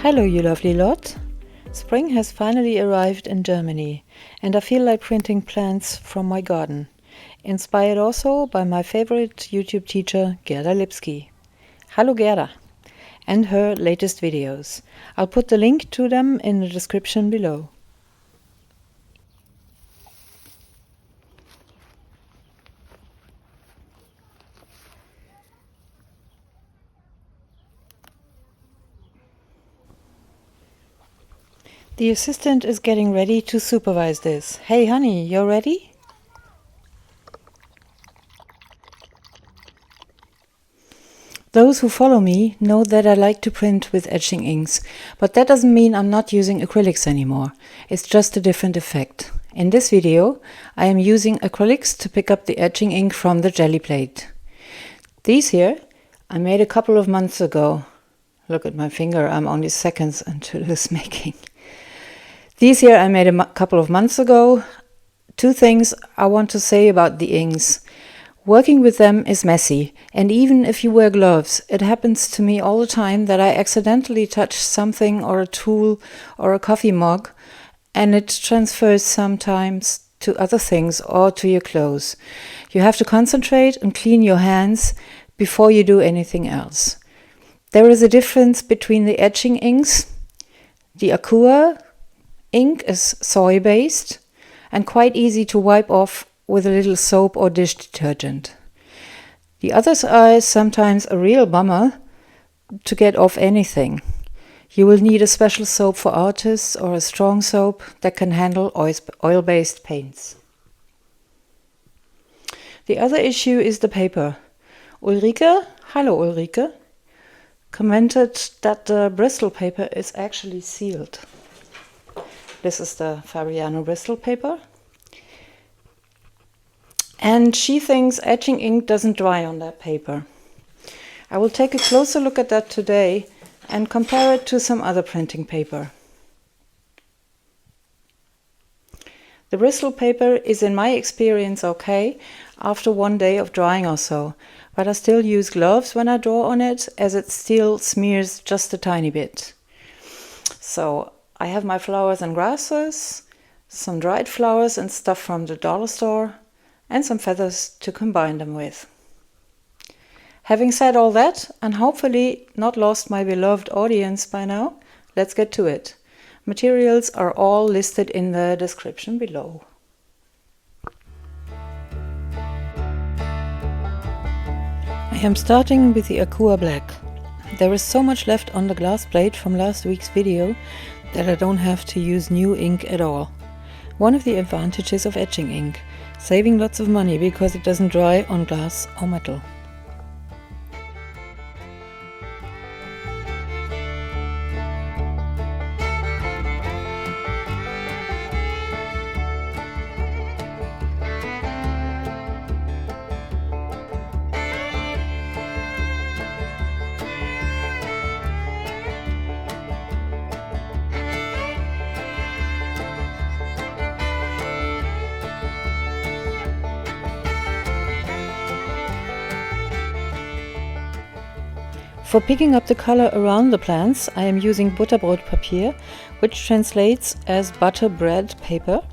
Hello you lovely lot! Spring has finally arrived in Germany and I feel like printing plants from my garden, inspired also by my favorite YouTube teacher Gerda Lipski. Hello Gerda! And her latest videos. I'll put the link to them in the description below. The assistant is getting ready to supervise this. Hey honey, you're ready? Those who follow me know that I like to print with etching inks, but that doesn't mean I'm not using acrylics anymore. It's just a different effect. In this video, I am using acrylics to pick up the etching ink from the Gelli Plate. These here I made a couple of months ago. Look at my finger, I'm only seconds into this making. These here I made a couple of months ago. Two things I want to say about the inks. Working with them is messy, and even if you wear gloves, it happens to me all the time that I accidentally touch something or a tool or a coffee mug, and it transfers sometimes to other things or to your clothes. You have to concentrate and clean your hands before you do anything else. There is a difference between the etching inks. The Akua ink is soy-based and quite easy to wipe off with a little soap or dish detergent. The others are sometimes a real bummer to get off anything. You will need a special soap for artists or a strong soap that can handle oil-based paints. The other issue is the paper. Ulrike, hello Ulrike, commented that the Bristol paper is actually sealed. This is the Fabriano Bristol paper. And she thinks etching ink doesn't dry on that paper. I will take a closer look at that today and compare it to some other printing paper. The Bristol paper is in my experience okay after one day of drying or so, but I still use gloves when I draw on it as it still smears just a tiny bit. So I have my flowers and grasses, some dried flowers and stuff from the dollar store, and some feathers to combine them with. Having said all that, and hopefully not lost my beloved audience by now, let's get to it. Materials are all listed in the description below. I am starting with the Akua Black. There is so much left on the glass plate from last week's video that I don't have to use new ink at all. One of the advantages of etching ink, saving lots of money because it doesn't dry on glass or metal. For picking up the color around the plants, I am using Butterbrotpapier, which translates as butter bread paper,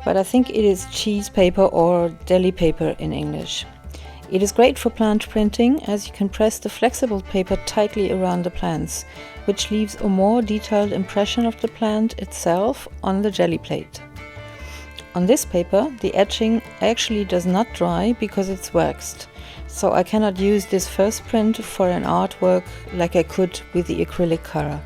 but I think it is cheese paper or deli paper in English. It is great for plant printing as you can press the flexible paper tightly around the plants, which leaves a more detailed impression of the plant itself on the Gelli Plate. On this paper, the etching actually does not dry because it's waxed. So I cannot use this first print for an artwork like I could with the acrylic color.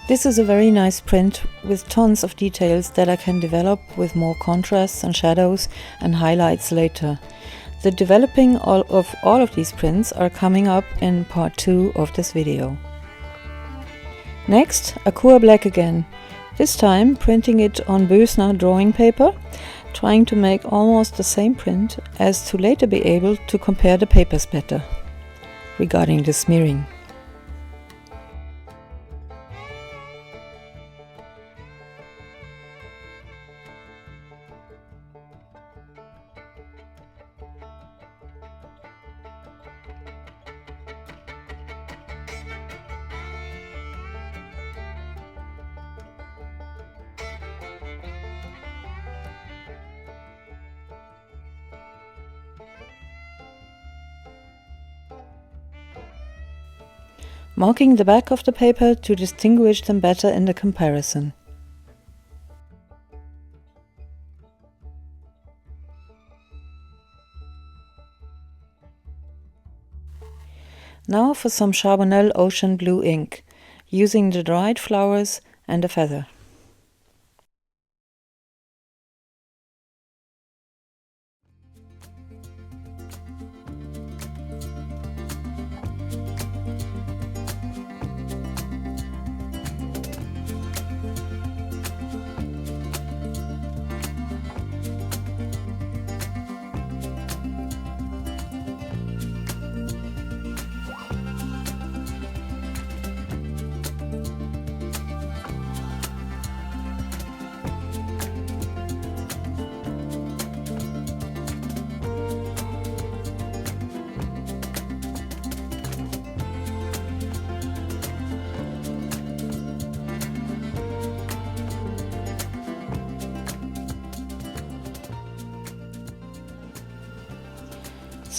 This is a very nice print with tons of details that I can develop with more contrasts and shadows and highlights later. The developing of all of these prints are coming up in part 2 of this video. Next, Akua Black again, this time printing it on Boesner drawing paper, trying to make almost the same print as to later be able to compare the papers better regarding the smearing. marking the back of the paper to distinguish them better in the comparison. Now for some Charbonnel Ocean Blue ink, using the dried flowers and a feather.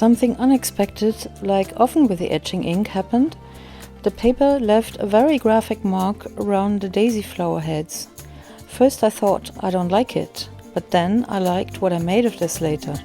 Something unexpected, like often with the etching ink, happened. The paper left a very graphic mark around the daisy flower heads. First I thought I don't like it, but then I liked what I made of this later.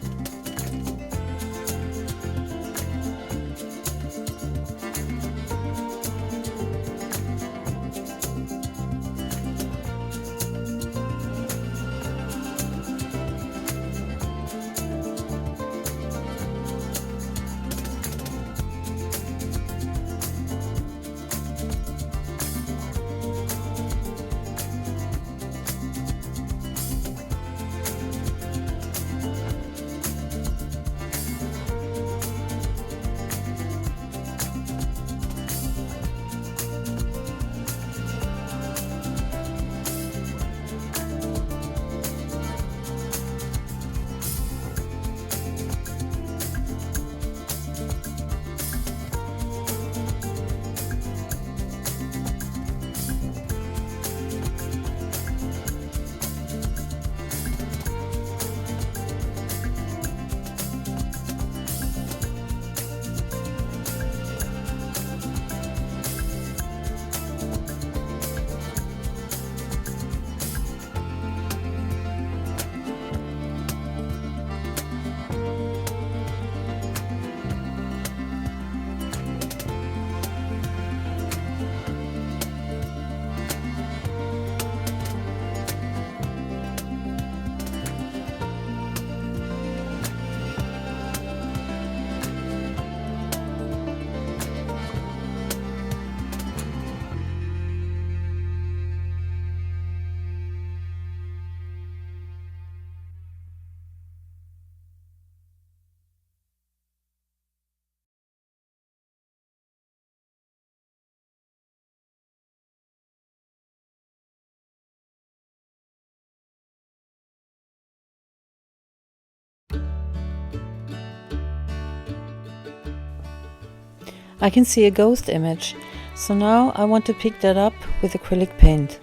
I can see a ghost image, so now I want to pick that up with acrylic paint.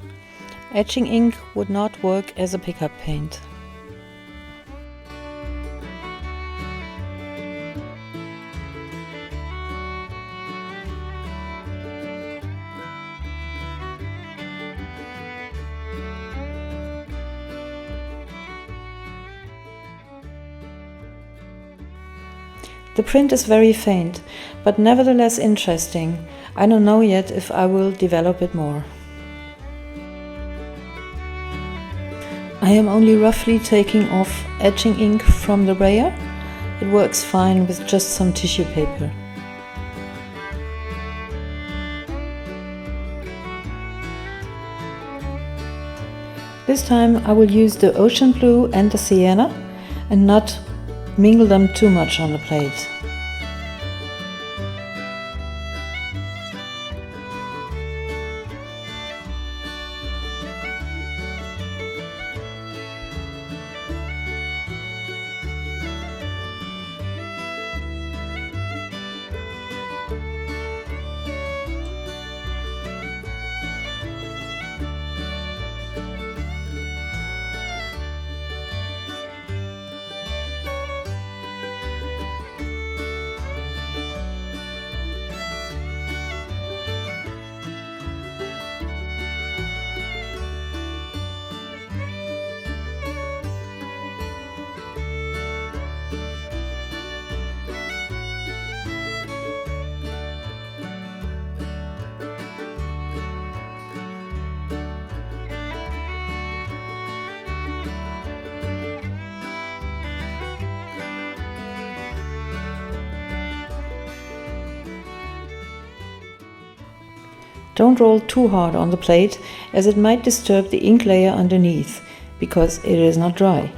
Etching ink would not work as a pickup paint. The print is very faint, but nevertheless interesting. I don't know yet if I will develop it more. I am only roughly taking off etching ink from the brayer. It works fine with just some tissue paper. This time I will use the ocean blue and the sienna and not mingle them too much on the plate. Don't roll too hard on the plate, as it might disturb the ink layer underneath, because it is not dry.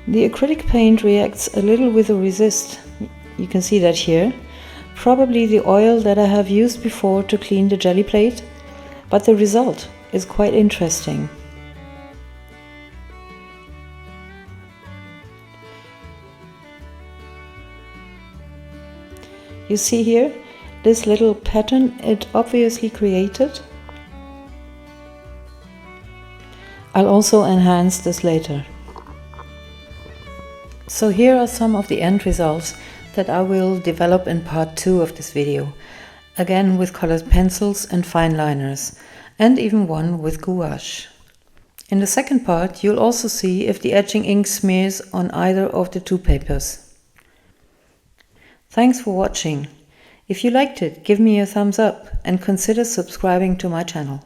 The acrylic paint reacts a little with the resist. You can see that here. Probably the oil that I have used before to clean the Gelli plate, but the result is quite interesting. You see here this little pattern it obviously created. I'll also enhance this later. So here are some of the end results that I will develop in part 2 of this video, again with colored pencils and fine liners, and even one with gouache. In the second part you'll also see if the etching ink smears on either of the two papers. Thanks for watching. If you liked it, give me a thumbs up and consider subscribing to my channel.